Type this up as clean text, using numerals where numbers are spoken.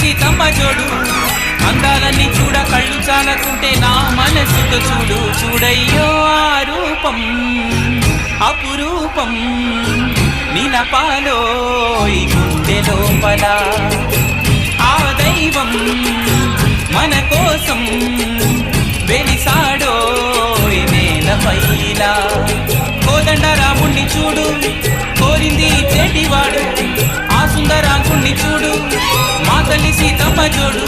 సీతమ్మ జోడు అందాలన్నీ చూడ కళ్ళు చాలకుంటే నా మనసుతో చూడు చూడయ్యో ఆ రూపం అపురూపం నిలపాలో ఈ గుండె లోపల ఆ దైవం మన కోసం వెలిసాడో ఈ నేలపైలా కోదండ రాముణ్ణి చూడు కోరింది చేటివాడు ఆ సుందరాంగుణ్ణి చూడు మా తల్లి సీతమ్మ జోడు